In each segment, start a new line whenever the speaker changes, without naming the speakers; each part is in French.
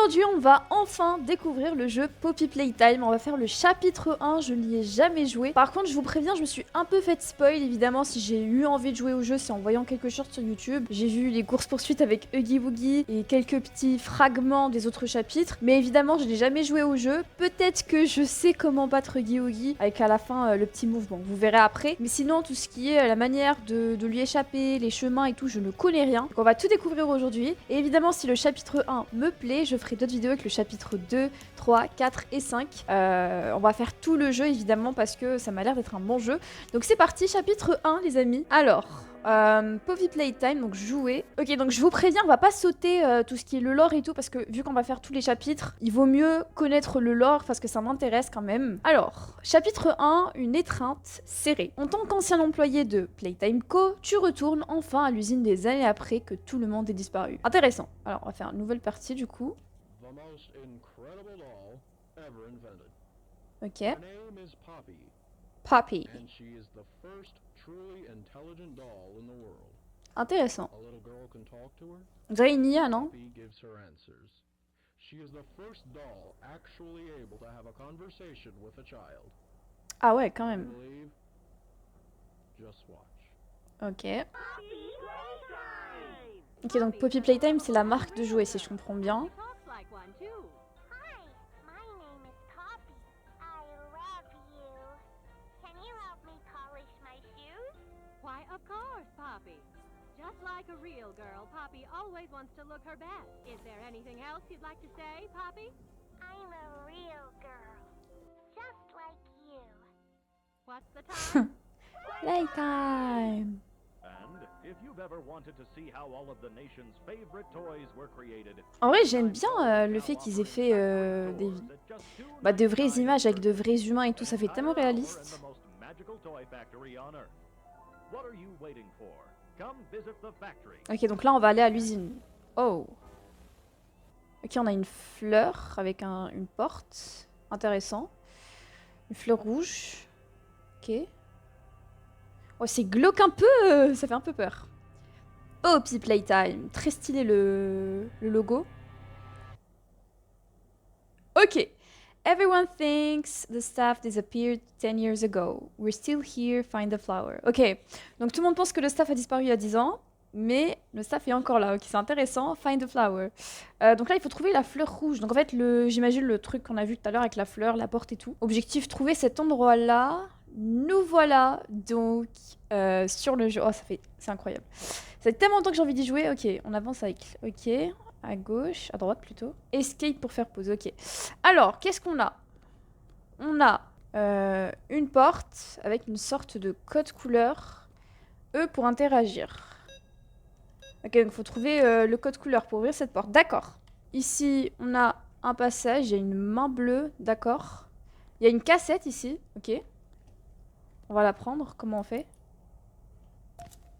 Aujourd'hui, on va enfin découvrir le jeu Poppy Playtime. On va faire le chapitre 1, je n'y ai jamais joué. Par contre, je vous préviens, je me suis un peu fait spoil. Évidemment, si j'ai eu envie de jouer au jeu, c'est en voyant quelques shorts sur YouTube. J'ai vu les courses-poursuites avec Huggy Wuggy et quelques petits fragments des autres chapitres. Mais évidemment, je n'ai jamais joué au jeu. Peut-être que je sais comment battre Huggy Wuggy avec à la fin le petit mouvement. Vous verrez après. Mais sinon, tout ce qui est la manière de lui échapper, les chemins et tout, je ne connais rien. Donc on va tout découvrir aujourd'hui. Et évidemment, si le chapitre 1 me plaît, je ferai d'autres vidéos avec le chapitre 2, 3, 4 et 5. On va faire tout le jeu évidemment parce que ça m'a l'air d'être un bon jeu. Donc c'est parti, chapitre 1 les amis. Alors, Poppy Playtime, donc jouer. Ok, donc je vous préviens, on va pas sauter tout ce qui est le lore et tout parce que vu qu'on va faire tous les chapitres, il vaut mieux connaître le lore parce que ça m'intéresse quand même. Alors, chapitre 1, une étreinte serrée. En tant qu'ancien employé de Playtime Co, tu retournes enfin à l'usine des années après que tout le monde est disparu. Intéressant. Alors, on va faire une nouvelle partie du coup. Ok. Poppy. Intéressant. On dirait une IA, non? Ah ouais, quand même. Ok. Ok, donc Poppy Playtime, c'est la marque de jouets, si je comprends bien.
Just like a real girl, Poppy always wants to look her best. Is there anything else you'd like to say, Poppy?
I'm a real girl, just like you.
What's the time?
Playtime.
And if you've ever wanted to see how all of the nation's favorite toys were created.
En vrai, j'aime bien le fait qu'ils aient fait de vraies images avec de vrais humains et tout, ça fait tellement réaliste. Ok, donc là on va aller à l'usine. Oh. Ok, on a une fleur avec une porte. Intéressant. Une fleur rouge. Ok. Oh, c'est glauque un peu, ça fait un peu peur. Poppy Playtime. Très stylé le logo. Ok. Everyone thinks the staff disappeared 10 years ago. We're still here, find the flower. Ok. Donc tout le monde pense que le staff a disparu il y a 10 ans. Mais le staff est encore là. Ok, c'est intéressant. Find the flower. Donc là, il faut trouver la fleur rouge. Donc en fait, j'imagine le truc qu'on a vu tout à l'heure avec la fleur, la porte et tout. Objectif, trouver cet endroit-là. Nous voilà donc sur le jeu. Oh, c'est incroyable. Ça fait tellement longtemps que j'ai envie d'y jouer. Ok, on avance avec. Ok, à gauche, à droite plutôt. Escape pour faire pause. Ok. Alors, qu'est-ce qu'on a? On a une porte avec une sorte de code couleur. E pour interagir. Ok, donc il faut trouver le code couleur pour ouvrir cette porte. D'accord. Ici, on a un passage. Il y a une main bleue. D'accord. Il y a une cassette ici. Ok. On va la prendre. Comment on fait?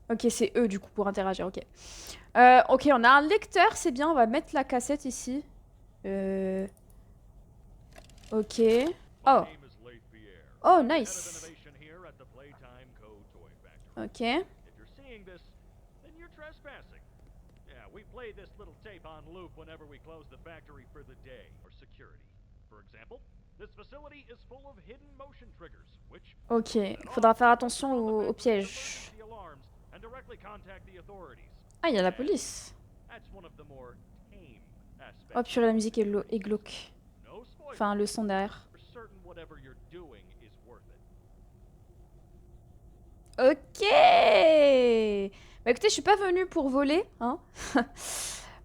Ok, c'est E du coup pour interagir. Ok. Ok, on a un lecteur. C'est bien. On va mettre la cassette ici. Ok. Oh. Oh, nice. Ok.
We play this little tape on loop whenever we close the factory for the day or security. For example, this facility is full of hidden motion triggers, which
Ok, faudra faire attention aux pièges. Ah, il y a la police. Oh purée, la musique est glauque. Enfin, le son derrière. Ok. Bah écoutez, je suis pas venue pour voler, hein.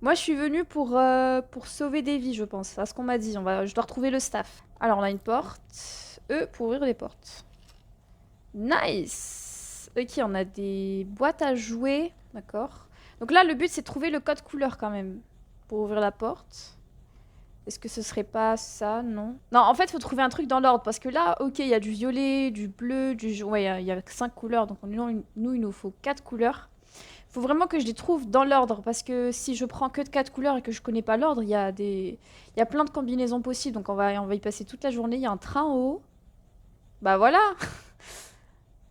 Moi, je suis venue pour sauver des vies, je pense. C'est ce qu'on m'a dit. Je dois retrouver le staff. Alors, on a une porte. Pour ouvrir les portes. Nice. Ok, on a des boîtes à jouer. D'accord. Donc là, le but, c'est de trouver le code couleur quand même. Pour ouvrir la porte. Est-ce que ce serait pas ça? Non. Non, en fait, il faut trouver un truc dans l'ordre. Parce que là, ok, il y a du violet, du bleu, du... Ouais, il y a 5 couleurs. Donc nous, il nous faut 4 couleurs. Faut vraiment que je les trouve dans l'ordre. Parce que si je prends que de 4 couleurs et que je connais pas l'ordre, il y a plein de combinaisons possibles. Donc on va y passer toute la journée. Il y a un train en haut. Bah voilà.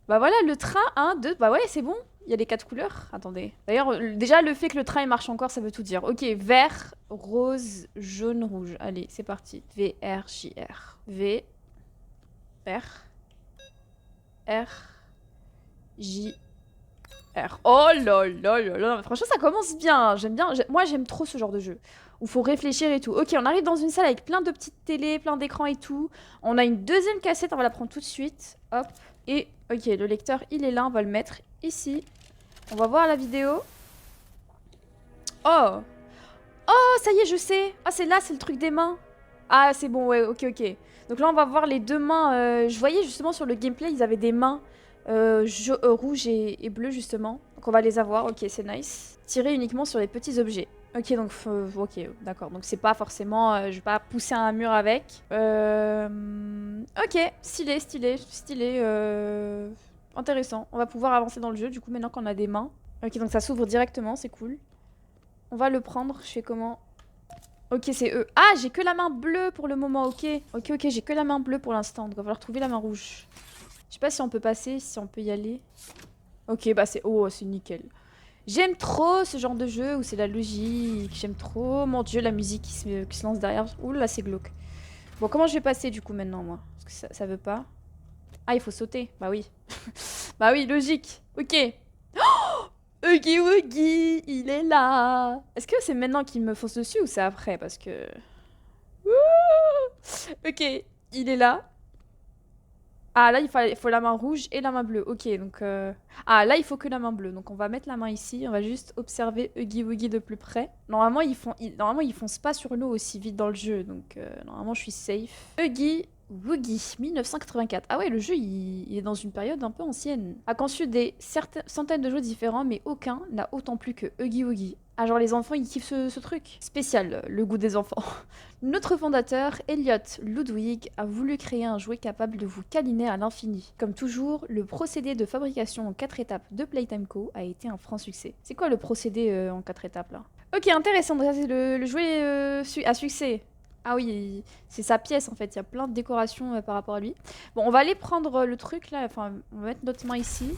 Bah voilà, le train, 1, 2... Bah ouais, c'est bon. Il y a les 4 couleurs? Attendez. D'ailleurs, déjà, le fait que le train il marche encore, ça veut tout dire. Ok, vert, rose, jaune, rouge. Allez, c'est parti. V, R, J, R. V, R, R, J, R. Oh là là là là. Franchement, ça commence bien. J'aime bien. Moi, j'aime trop ce genre de jeu. Où il faut réfléchir et tout. Ok, on arrive dans une salle avec plein de petites télés, plein d'écrans et tout. On a une deuxième cassette, on va la prendre tout de suite. Hop. Et, ok, le lecteur, il est là, on va le mettre ici. On va voir la vidéo. Oh! Oh, ça y est, je sais! Ah, c'est là, c'est le truc des mains. Ah, c'est bon, ouais, ok, ok. Donc là, on va voir les deux mains. Je voyais justement sur le gameplay, ils avaient des mains rouges et bleues, justement. Donc on va les avoir, ok, c'est nice. Tirer uniquement sur les petits objets. Ok, donc, ok, d'accord. Donc c'est pas forcément... je vais pas pousser un mur avec. Ok, stylé, stylé, stylé. Intéressant. On va pouvoir avancer dans le jeu, du coup, maintenant qu'on a des mains. Ok, donc ça s'ouvre directement, c'est cool. On va le prendre, je fais comment? Ok, c'est eux. Ah, j'ai que la main bleue pour le moment, ok. Ok, ok, j'ai que la main bleue pour l'instant, donc il va falloir trouver la main rouge. Je sais pas si on peut passer, si on peut y aller. Ok, bah c'est... Oh, c'est nickel. J'aime trop ce genre de jeu où c'est la logique. J'aime trop. Mon dieu, la musique qui se lance derrière. Ouh là, c'est glauque. Bon, comment je vais passer du coup maintenant, moi? Parce que ça veut pas. Ah, il faut sauter. Bah oui. Bah oui, logique. Ok. Oh, Huggy Wuggy, il est là. Est-ce que c'est maintenant qu'il me fonce dessus ou c'est après? Parce que... Ouh. Ok, il est là. Ah, là, il faut la main rouge et la main bleue. Ok, donc... Ah, là, il faut que la main bleue. Donc, on va mettre la main ici. On va juste observer Huggy Wuggy de plus près. Normalement, ils foncent pas sur l'eau aussi vite dans le jeu. Donc, normalement, je suis safe. Huggy Wuggy, 1984. Ah ouais, le jeu, il est dans une période un peu ancienne. A conçu des centaines de jeux différents, mais aucun n'a autant plu que Huggy Wuggy. Ah, genre les enfants, ils kiffent ce truc. Spécial, le goût des enfants. Notre fondateur, Elliot Ludwig, a voulu créer un jouet capable de vous câliner à l'infini. Comme toujours, le procédé de fabrication en 4 étapes de Playtime Co. a été un franc succès. C'est quoi le procédé en 4 étapes, là? Ok, intéressant, ça c'est le jouet à succès. Ah oui, c'est sa pièce en fait, il y a plein de décorations par rapport à lui. Bon, on va aller prendre le truc là, enfin, on va mettre notre main ici.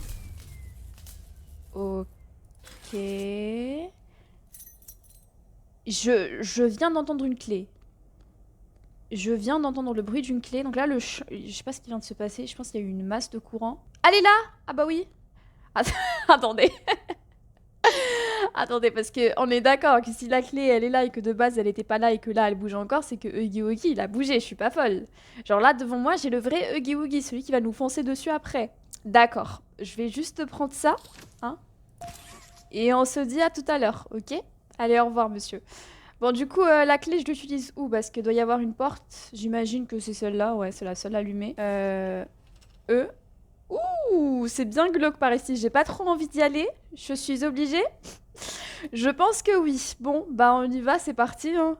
Ok... Je viens d'entendre une clé. Je viens d'entendre le bruit d'une clé. Donc là, je sais pas ce qui vient de se passer. Je pense qu'il y a eu une masse de courant. Elle est là! Ah bah oui. Attendez. Attendez, parce que on est d'accord que si la clé, elle est là et que de base, elle était pas là et que là, elle bouge encore, c'est que Huggy Wuggy, il a bougé. Je suis pas folle. Genre là, devant moi, j'ai le vrai Huggy Wuggy, celui qui va nous foncer dessus après. D'accord. Je vais juste prendre ça. Hein. Et on se dit à tout à l'heure, ok? Allez, au revoir, monsieur. Bon, du coup, la clé, je l'utilise où? Parce qu'il doit y avoir une porte. J'imagine que c'est celle-là. Ouais, c'est la seule allumée. Ouh, c'est bien glauque par ici. J'ai pas trop envie d'y aller. Je suis obligée. Je pense que oui. Bon, bah on y va, c'est parti. Hein.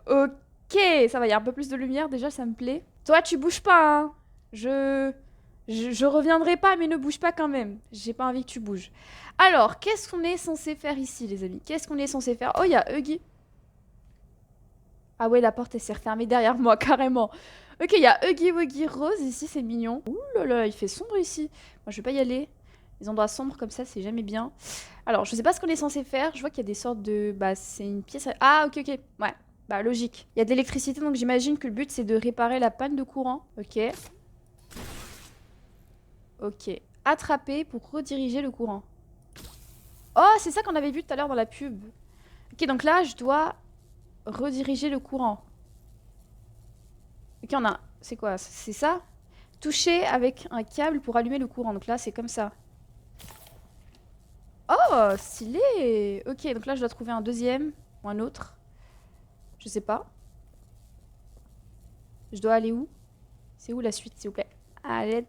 Ok, ça va, il y a un peu plus de lumière. Déjà, ça me plaît. Toi, tu bouges pas, hein. Je reviendrai pas, mais ne bouge pas quand même. J'ai pas envie que tu bouges. Alors, qu'est-ce qu'on est censé faire ici, les amis? Qu'est-ce qu'on est censé faire? Oh, il y a Huggy. Ah ouais, la porte, elle s'est refermée derrière moi, carrément. Ok, il y a Huggy Wuggy Rose ici, c'est mignon. Ouh là là, il fait sombre ici. Moi, je vais pas y aller. Les endroits sombres comme ça, c'est jamais bien. Alors, je sais pas ce qu'on est censé faire. Je vois qu'il y a des sortes de... Bah, c'est une pièce... Ah, ok, ok. Ouais, bah, logique. Il y a de l'électricité, donc j'imagine que le but, c'est de réparer la panne de courant. Ok. Ok. Attraper pour rediriger le courant. Oh, c'est ça qu'on avait vu tout à l'heure dans la pub. Ok, donc là, je dois rediriger le courant. Ok, on a... C'est quoi? C'est ça? Toucher avec un câble pour allumer le courant. Donc là, c'est comme ça. Oh, stylé! Ok, donc là, je dois trouver un deuxième ou un autre. Je sais pas. Je dois aller où? C'est où la suite, s'il vous plaît? Allez.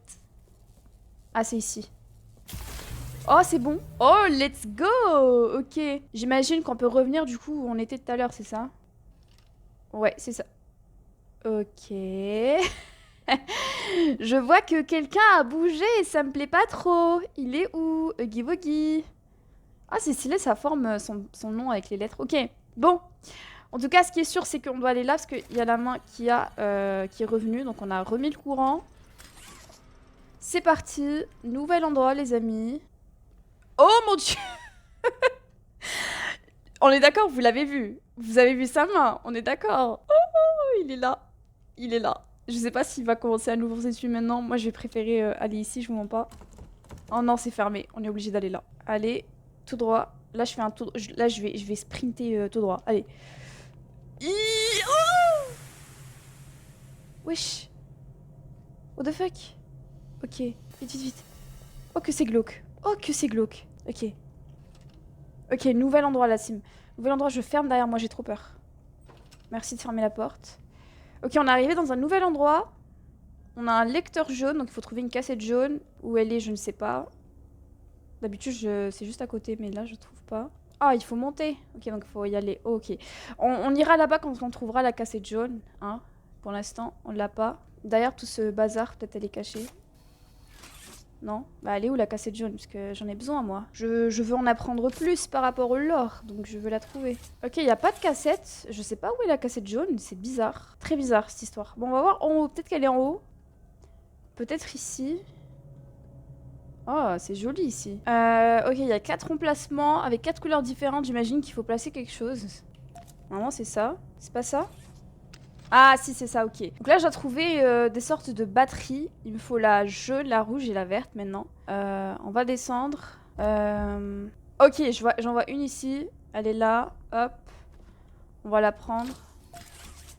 Ah, c'est ici. Oh, c'est bon. Oh, let's go! Ok. J'imagine qu'on peut revenir du coup où on était tout à l'heure, c'est ça? Ouais, c'est ça. Ok. Je vois que quelqu'un a bougé et ça me plaît pas trop. Il est où? Huggy Wuggy. Ah, c'est stylé, ça forme son nom avec les lettres. Ok, bon. En tout cas, ce qui est sûr, c'est qu'on doit aller là parce qu'il y a la main qui est revenue. Donc, on a remis le courant. C'est parti. Nouvel endroit, les amis. Oh mon dieu. On est d'accord, vous l'avez vu. Vous avez vu sa main, on est d'accord. Oh, il est là. Il est là. Je sais pas s'il va commencer à nous foncer dessus maintenant. Moi, je vais préférer aller ici, je vous mens pas. Oh non, c'est fermé. On est obligé d'aller là. Allez, tout droit. Là, je fais un tour. Là, je vais sprinter tout droit. Allez. Oh wesh. What the fuck. Ok, vite, vite, vite. Oh, que c'est glauque. Oh, que c'est glauque. Ok. Ok, nouvel endroit, la sim. Nouvel endroit, je ferme derrière moi, j'ai trop peur. Merci de fermer la porte. Ok, on est arrivé dans un nouvel endroit. On a un lecteur jaune, donc il faut trouver une cassette jaune. Où elle est, je ne sais pas. D'habitude, c'est juste à côté, mais là, je trouve pas. Ah, il faut monter. Ok, donc il faut y aller. Oh, ok. On ira là-bas quand on trouvera la cassette jaune. Hein. Pour l'instant, on l'a pas. D'ailleurs, tout ce bazar, peut-être elle est cachée. Non? Bah, elle est où la cassette jaune? Parce que j'en ai besoin, moi. Je veux en apprendre plus par rapport au lore, donc je veux la trouver. Ok, il n'y a pas de cassette. Je sais pas où est la cassette jaune, c'est bizarre. Très bizarre, cette histoire. Bon, on va voir en haut. Peut-être qu'elle est en haut. Peut-être ici. Oh, c'est joli ici. Ok, il y a 4 emplacements avec 4 couleurs différentes. J'imagine qu'il faut placer quelque chose. Normalement, c'est ça. C'est pas ça? Ah, si, c'est ça, ok. Donc là, j'ai trouvé des sortes de batteries. Il me faut la jaune, la rouge et la verte maintenant. On va descendre. Ok, j'en vois une ici. Elle est là. Hop. On va la prendre.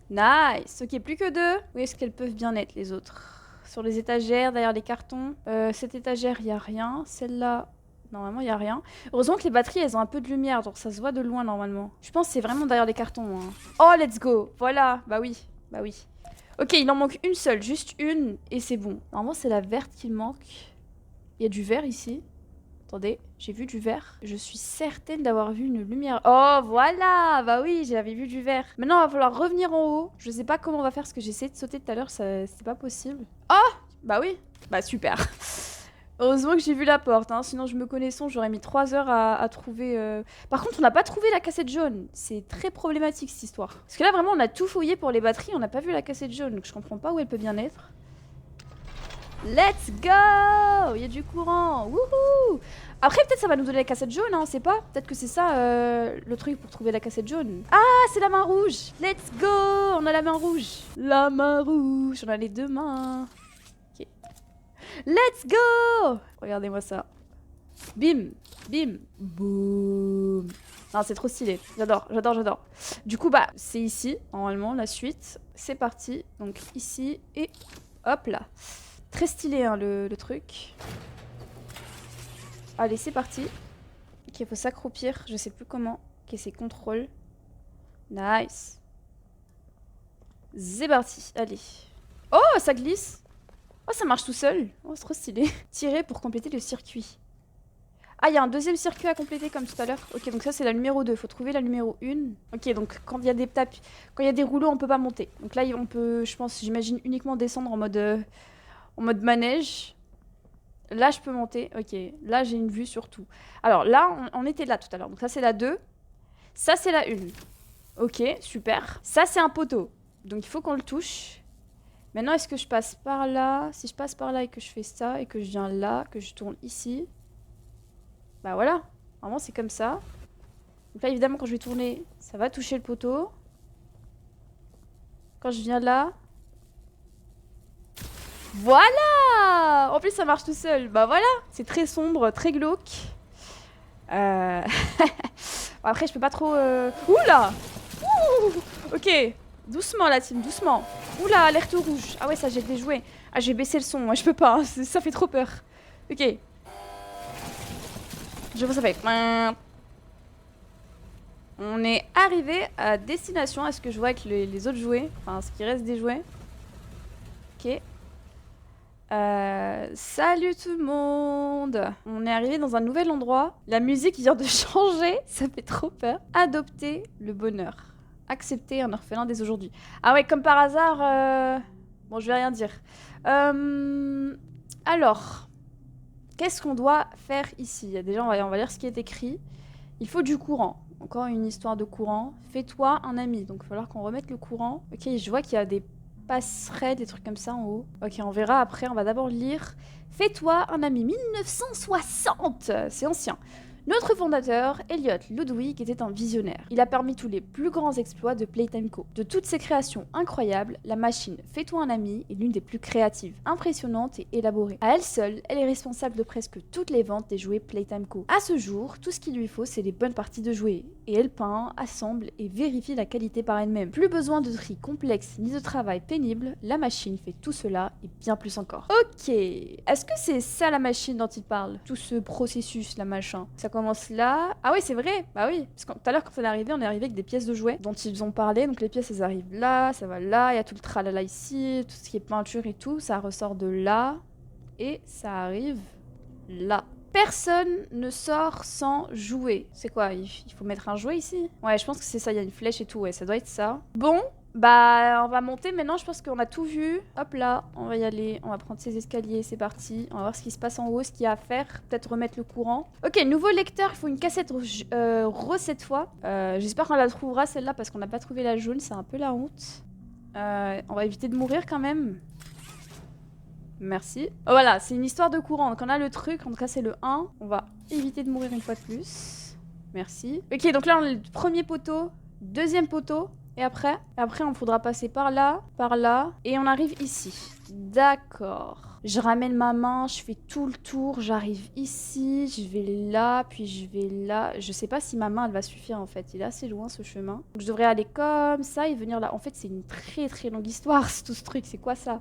Nice. Ok, plus que 2. Où est-ce qu'elles peuvent bien être, les autres? Sur les étagères, derrière les cartons. Cette étagère, il n'y a rien. Celle-là, normalement, il n'y a rien. Heureusement que les batteries, elles ont un peu de lumière, donc ça se voit de loin, normalement. Je pense que c'est vraiment derrière les cartons. Hein. Oh, let's go. Voilà. Bah oui. Bah oui. Ok, il en manque une seule. Juste une, et c'est bon. Normalement, c'est la verte qu'il manque. Il y a du vert ici. Attendez, j'ai vu du vert. Je suis certaine d'avoir vu une lumière. Oh, voilà. Bah oui, j'avais vu du vert. Maintenant, il va falloir revenir en haut. Je sais pas comment on va faire, parce que j'ai essayé de sauter tout à l'heure, c'était pas possible. Oh, bah oui. Bah super. Heureusement que j'ai vu la porte, hein. Sinon je me connaissant, j'aurais mis 3 heures à trouver... Par contre, on n'a pas trouvé la cassette jaune. C'est très problématique, cette histoire. Parce que là, vraiment, on a tout fouillé pour les batteries, on n'a pas vu la cassette jaune, donc je comprends pas où elle peut bien être. Let's go. Il y a du courant. Wouhou. Après, peut-être ça va nous donner la cassette jaune, hein, on sait pas. Peut-être que c'est ça, le truc pour trouver la cassette jaune. Ah, c'est la main rouge. Let's go. On a la main rouge. La main rouge. On a les 2 mains. Ok. Let's go. Regardez-moi ça. Bim. Bim. Boum. Non, c'est trop stylé. J'adore, j'adore, j'adore. Du coup, bah, c'est ici, normalement, la suite. C'est parti. Donc, ici et hop là. Très stylé, hein, le truc. Allez, c'est parti. Ok, il faut s'accroupir. Je sais plus comment. Ok, c'est contrôle. Nice. C'est parti. Allez. Oh, ça glisse. Oh, ça marche tout seul. Oh, c'est trop stylé. Tirer pour compléter le circuit. Ah, il y a un deuxième circuit à compléter comme tout à l'heure. Ok, donc ça, c'est la numéro 2. Il faut trouver la numéro 1. Ok, donc quand il y a des tapis, quand il y a des rouleaux, on peut pas monter. Donc là, on peut, je pense, j'imagine, uniquement descendre en mode manège. Là, je peux monter. Ok, là, j'ai une vue sur tout. Alors là, on était là tout à l'heure. Donc ça, c'est la 2. Ça, c'est la 1. Ok, super. Ça, c'est un poteau. Donc il faut qu'on le touche. Maintenant, est-ce que je passe par là? Si je passe par là et que je fais ça, et que je viens là, que je tourne ici... Bah voilà. Normalement, c'est comme ça. Donc là, évidemment, quand je vais tourner, ça va toucher le poteau. Quand je viens là... Voilà. En plus, ça marche tout seul. Bah voilà. C'est très sombre, très glauque. Bon, après, je peux pas trop... Oula. Ouh. Ok. Doucement, la team, doucement. Oula, alerte rouge. Ah ouais, ça, j'ai déjoué. Ah, j'ai baissé le son. Moi, je peux pas. Hein. Ça fait trop peur. Ok. Je vois, ça fait... On est arrivé à destination. Est-ce que je vois avec les autres jouets? Enfin, ce qui reste des jouets. Ok. Salut tout le monde. On est arrivé dans un nouvel endroit. La musique vient de changer. Ça fait trop peur. Adopter le bonheur. Accepter un orphelin dès aujourd'hui. Ah ouais, comme par hasard... Bon, je vais rien dire. Alors... Qu'est-ce qu'on doit faire ici? Déjà, on va lire ce qui est écrit. Il faut du courant. Encore une histoire de courant. Fais-toi un ami. Donc, il va falloir qu'on remette le courant. Ok, je vois qu'il y a des passerelle, des trucs comme ça en haut. Ok, on verra après, on va d'abord lire. Fais-toi un ami 1960. C'est ancien. Notre fondateur, Elliot Ludwig, était un visionnaire. Il a permis tous les plus grands exploits de Playtime Co. De toutes ses créations incroyables, la machine Fais-toi un ami est l'une des plus créatives, impressionnantes et élaborées. À elle seule, elle est responsable de presque toutes les ventes des jouets Playtime Co. À ce jour, tout ce qu'il lui faut, c'est les bonnes parties de jouets. Et elle peint, assemble et vérifie la qualité par elle-même. Plus besoin de tri complexe ni de travail pénible, la machine fait tout cela et bien plus encore. Ok, est-ce que c'est ça la machine dont il parle? Tout ce processus, la machin. Ça commence là. Ah oui, c'est vrai. Bah oui. Parce que tout à l'heure, quand on est arrivé avec des pièces de jouets dont ils ont parlé. Donc les pièces, elles arrivent là, ça va là. Il y a tout le tralala ici, tout ce qui est peinture et tout. Ça ressort de là. Et ça arrive là. Personne ne sort sans jouer. C'est quoi? Il faut mettre un jouet ici? Ouais, je pense que c'est ça. Il y a une flèche et tout. Ouais, ça doit être ça. Bon. Bah, on va monter maintenant, je pense qu'on a tout vu. Hop là, on va y aller. On va prendre ces escaliers, c'est parti. On va voir ce qui se passe en haut, ce qu'il y a à faire. Peut-être remettre le courant. Ok, nouveau lecteur, il faut une cassette rose cette fois. J'espère qu'on la trouvera celle-là parce qu'on n'a pas trouvé la jaune, c'est un peu la honte. On va éviter de mourir quand même. Merci. Oh, voilà, c'est une histoire de courant. Donc on a le truc, en tout cas c'est le 1. On va éviter de mourir une fois de plus. Merci. Ok, donc là on a le premier poteau, deuxième poteau. Et après, on faudra passer par là, et on arrive ici. D'accord. Je ramène ma main, je fais tout le tour, j'arrive ici, je vais là, puis je vais là. Je sais pas si ma main, elle va suffire en fait. Il est assez loin ce chemin. Donc je devrais aller comme ça et venir là. En fait, c'est une très très longue histoire, tout ce truc. C'est quoi ça?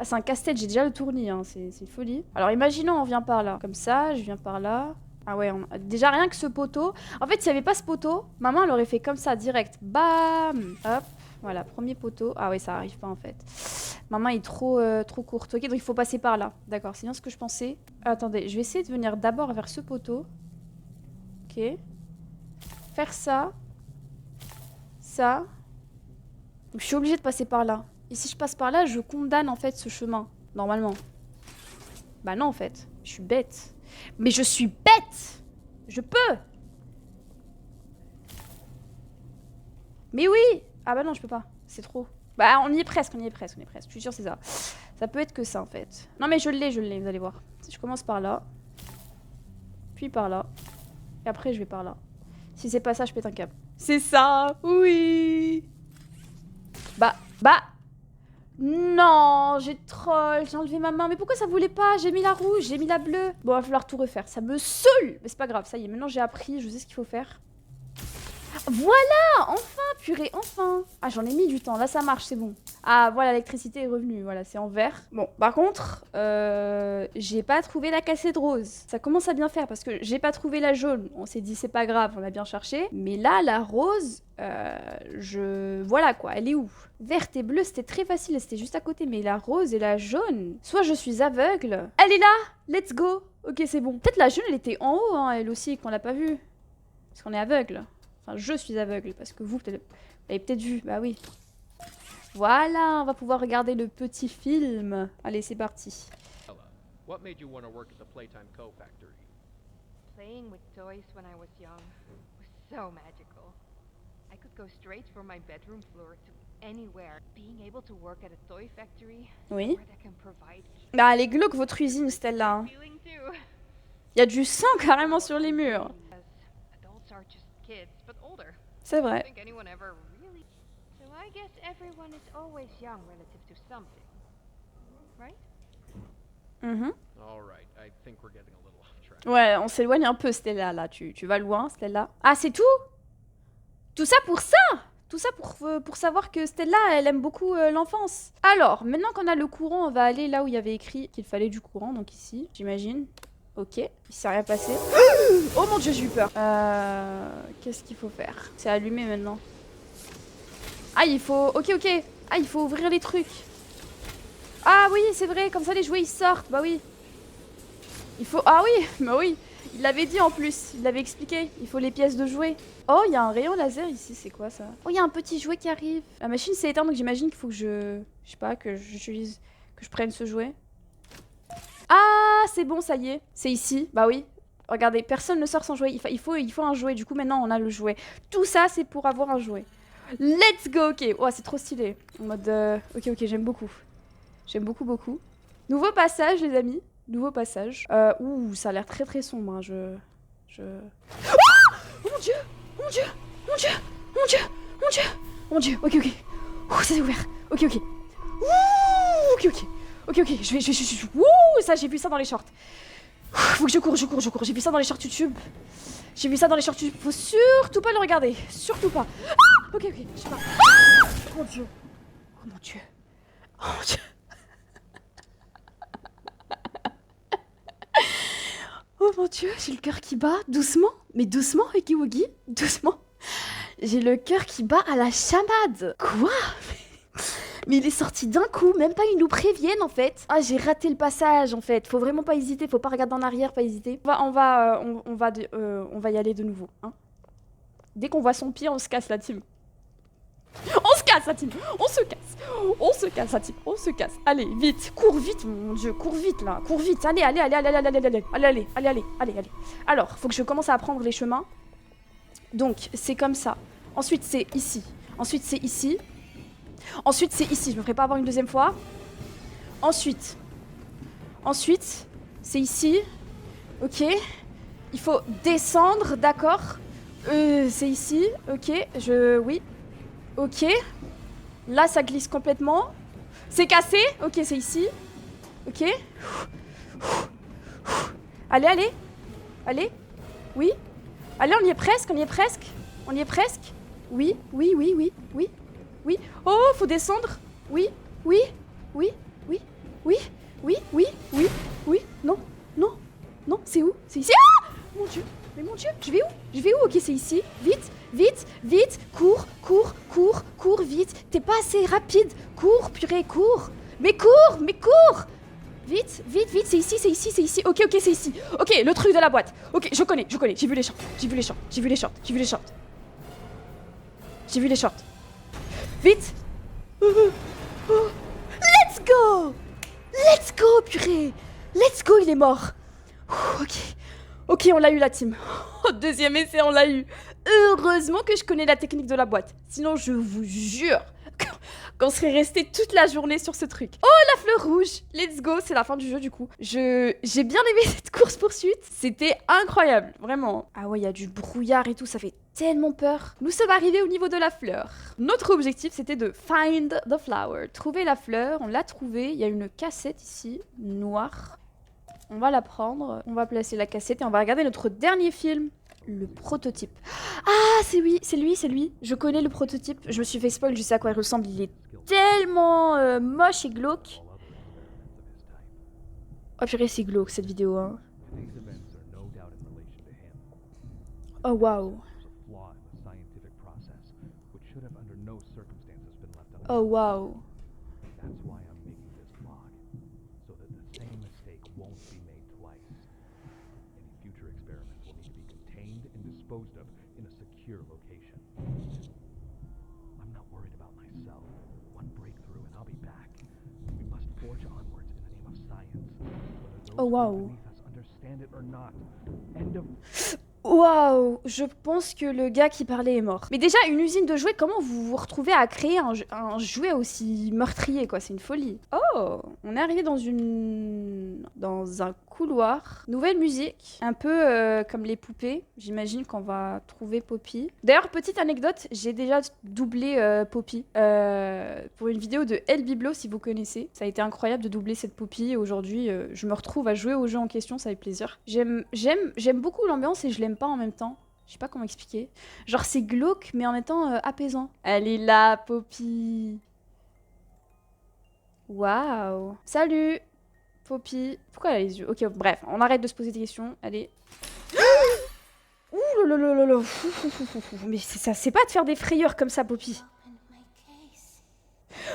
Ah, c'est un casse-tête, j'ai déjà le tournis, hein. C'est une folie. Alors imaginons, on vient par là. Comme ça, je viens par là. Ah ouais, déjà rien que ce poteau. En fait, s'il n'y avait pas ce poteau, maman elle aurait fait comme ça, direct. Bam. Hop, voilà, premier poteau. Ah ouais, ça arrive pas en fait. Maman est trop courte. Ok, donc il faut passer par là. D'accord, c'est bien ce que je pensais. Attendez, je vais essayer de venir d'abord vers ce poteau. Ok. Faire ça. Ça. Donc, je suis obligée de passer par là. Et si je passe par là, je condamne en fait ce chemin. Normalement. Bah non en fait, je suis bête. Mais je suis bête! Je peux! Mais oui! Ah bah non, je peux pas. C'est trop. Bah on y est presque, Je suis sûre c'est ça. Ça peut être que ça en fait. Non mais je l'ai, vous allez voir. Si je commence par là. Puis par là. Et après je vais par là. Si c'est pas ça, je pète un câble. C'est ça! Oui! Bah. Non, j'ai troll, j'ai enlevé ma main. Mais pourquoi ça voulait pas? J'ai mis la rouge, j'ai mis la bleue. Bon, il va falloir tout refaire. Ça me saoule. Mais c'est pas grave, ça y est. Maintenant, j'ai appris, je sais ce qu'il faut faire. Voilà, enfin, purée, enfin. Ah, j'en ai mis du temps. Là, ça marche, c'est bon. Ah, voilà, l'électricité est revenue. Voilà, c'est en vert. Bon, par contre, j'ai pas trouvé la cassette rose. Ça commence à bien faire parce que j'ai pas trouvé la jaune. On s'est dit, c'est pas grave, on a bien cherché. Mais là, la rose, voilà quoi, elle est où? Verte et bleue, c'était très facile, c'était juste à côté. Mais la rose et la jaune, soit je suis aveugle. Elle est là! Let's go! Ok, c'est bon. Peut-être la jaune, elle était en haut, hein, elle aussi, qu'on l'a pas vue. Parce qu'on est aveugle. Enfin, je suis aveugle, parce que vous l'avez peut-être vu. Bah oui. Voilà, on va pouvoir regarder le petit film. Allez, c'est parti.
What made you want to work at the Playtime Co. factory?
Playing with toys when I was young was so magical. I could go straight from my bedroom floor to anywhere. Being able to work at a toy factory
Oui.
where they can provide
Ah, elle est glauque, votre usine, Stella. Hein.
feeling too.
Il y a du sang carrément sur les murs.
Adults are just kids, but older.
C'est
I
vrai.
think anyone ever really. So I guess everyone is always young relative to something, right?
Mhm.
All right, I think we're getting a little off track.
Ouais, on s'éloigne un peu, Stella, là. Tu vas loin, Stella. Ah, c'est tout? Tout ça pour ça? Tout ça pour savoir que Stella, elle aime beaucoup l'enfance. Alors, maintenant qu'on a le courant, on va aller là où il y avait écrit qu'il fallait du courant, donc ici, j'imagine. Ok, il s'est rien passé. Oh mon dieu, j'ai eu peur. Qu'est-ce qu'il faut faire? C'est allumé maintenant. Ah, il faut... Ok. Ah, il faut ouvrir les trucs. Ah oui, c'est vrai, comme ça les jouets ils sortent. Bah oui. Il faut... Ah oui, bah oui. Il l'avait dit en plus, il l'avait expliqué. Il faut les pièces de jouets. Oh, il y a un rayon laser ici, c'est quoi ça? Oh, il y a un petit jouet qui arrive. La machine s'est éteinte, donc j'imagine qu'il faut que je sais pas, que j'utilise... Que je prenne ce jouet. Ah, c'est bon, ça y est. C'est ici, bah oui. Regardez, personne ne sort sans jouet. Il faut un jouet, du coup maintenant on a le jouet. Tout ça, c'est pour avoir un jouet. Let's go, ok. Oh, c'est trop stylé. En mode... Ok, j'aime beaucoup. J'aime beaucoup, beaucoup. Nouveau passage, les amis. Nouveau passage. Ouh, ça a l'air très sombre. Hein. Oh mon dieu! Mon dieu! Mon dieu! Mon dieu! Mon dieu! Mon dieu! Ok. Ouh, ça s'est ouvert. Ok. Ouh, ok. Je vais... Ouh, ça, j'ai vu ça dans les shorts. Faut que je cours. J'ai vu ça dans les shorts YouTube. Faut surtout pas le regarder. Surtout pas. Ah, ok. Je sais pas. Ah, oh mon dieu. Oh mon dieu, j'ai le cœur qui bat. Doucement. Mais doucement, Huggy Wuggy. Doucement. J'ai le cœur qui bat à la chamade. Quoi? Mais il est sorti d'un coup, même pas ils nous préviennent en fait. Ah, j'ai raté le passage en fait. Faut vraiment pas hésiter, faut pas regarder en arrière, pas hésiter. On va y aller de nouveau. Hein. Dès qu'on voit son pied, on se casse la team. On se casse la team. On se casse la team. On se casse. Allez, vite. Cours vite, mon dieu. Cours vite là. Cours vite. Allez. Alors, faut que je commence à apprendre les chemins. Donc, c'est comme ça. Ensuite, c'est ici. Ensuite, c'est ici. Je me ferai pas avoir une deuxième fois. Ensuite, c'est ici. Ok. Il faut descendre, d'accord. C'est ici. Ok. Oui. Ok. Là, ça glisse complètement. C'est cassé. Ok, c'est ici. Ok. Allez. Oui. Allez, on y est presque. Oui. Oh, faut descendre. Oui. Non, c'est où? C'est ici. Ah! Mon dieu, je vais où? Ok, c'est ici. Vite. Cours, vite. T'es pas assez rapide. Cours, purée, cours. Mais cours. Vite, c'est ici. Ok, c'est ici. Ok, le truc de la boîte. Ok, je connais. J'ai vu les shorts. Vite. Let's go, purée. Let's go, il est mort. Ok, on l'a eu la team. Deuxième essai, on l'a eu. Heureusement que je connais la technique de la boîte. Sinon, je vous jure qu'on serait resté toute la journée sur ce truc. Oh, la fleur rouge. Let's go, c'est la fin du jeu du coup. J'ai bien aimé cette course-poursuite. C'était incroyable, vraiment. Ah ouais, il y a du brouillard et tout, ça fait tellement peur. Nous sommes arrivés au niveau de la fleur. Notre objectif, c'était de find the flower. Trouver la fleur, on l'a trouvée. Il y a une cassette ici, noire. On va la prendre, on va placer la cassette et on va regarder notre dernier film. Le prototype. Ah, c'est lui. Je connais le prototype. Je me suis fait spoil, je sais à quoi il ressemble. Il est tellement moche et glauque. Oh purée, c'est glauque cette vidéo. Hein. Oh waouh. Oh waouh.
Disposed of in a secure location. I'm not worried about myself. One breakthrough and I'll be back. We must forge onwards in the name of science. Whether those beneath us understand it or not. End of...
Waouh, je pense que le gars qui parlait est mort. Mais déjà, une usine de jouets, comment vous vous retrouvez à créer un jouet aussi meurtrier, quoi? C'est une folie. Oh, on est arrivé dans un couloir. Nouvelle musique, un peu comme les poupées. J'imagine qu'on va trouver Poppy. D'ailleurs, petite anecdote, j'ai déjà doublé Poppy pour une vidéo de El Biblo, si vous connaissez. Ça a été incroyable de doubler cette Poppy. Aujourd'hui, je me retrouve à jouer au jeu en question, ça fait plaisir. J'aime beaucoup l'ambiance et je l'aime pas en même temps. Je sais pas comment expliquer. Genre c'est glauque mais en même temps apaisant. Elle est là, Poppy. Waouh. Salut, Poppy. Pourquoi elle a les yeux? Ok, bref, on arrête de se poser des questions. Allez. Ouh là là là là. Mais ça, c'est pas de faire des frayeurs comme ça, Poppy.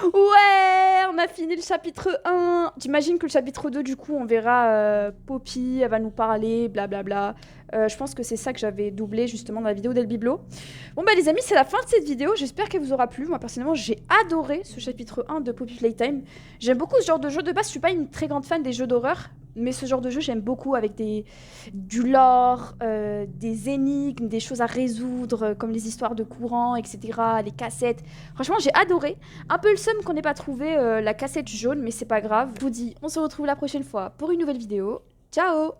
Ouais, on a fini le chapitre 1. J'imagine que le chapitre 2, du coup, on verra Poppy, elle va nous parler, blablabla. Je pense que c'est ça que j'avais doublé justement dans la vidéo d'El Biblo. Bon bah les amis, c'est la fin de cette vidéo. J'espère qu'elle vous aura plu. Moi personnellement, j'ai adoré ce chapitre 1 de Poppy Playtime. J'aime beaucoup ce genre de jeu. De base, je suis pas une très grande fan des jeux d'horreur. Mais ce genre de jeu, j'aime beaucoup avec du lore, des énigmes, des choses à résoudre, comme les histoires de courant, etc., les cassettes. Franchement, j'ai adoré. Un peu le seum qu'on n'ait pas trouvé la cassette jaune, mais c'est pas grave. Je vous dis, on se retrouve la prochaine fois pour une nouvelle vidéo. Ciao!